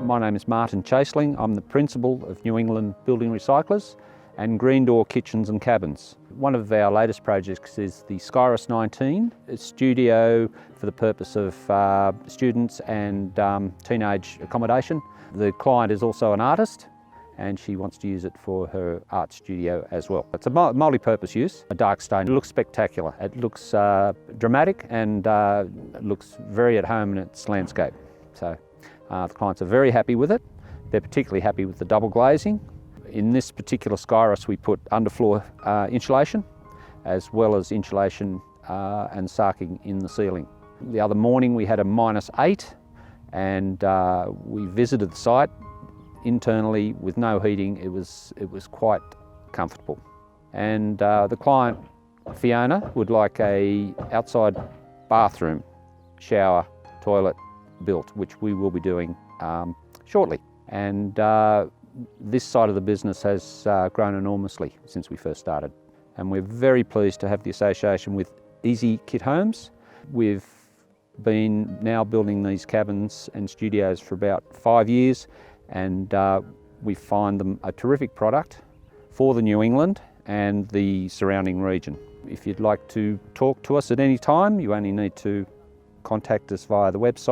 My name is Martin Chaseling. I'm the principal of New England Building Recyclers and Green Door Kitchens and Cabins. One of our latest projects is the Skyros 19, a studio for the purpose of students and teenage accommodation. The client is also an artist and she wants to use it for her art studio as well. It's a multi-purpose use, a dark stone. It looks spectacular. It looks dramatic and it looks very at home in its landscape. So the clients are very happy with it. They're particularly happy with the double glazing. In this particular Skyros we put underfloor insulation as well as insulation and sarking in the ceiling. The other morning we had a -8 and we visited the site internally with no heating. It was quite comfortable. And the client, Fiona, would like a outside bathroom, shower, toilet built, which we will be doing shortly. And this side of the business has grown enormously since we first started. And we're very pleased to have the association with Easy Kit Homes. We've been now building these cabins and studios for about 5 years, and we find them a terrific product for the New England and the surrounding region. If you'd like to talk to us at any time, you only need to contact us via the website.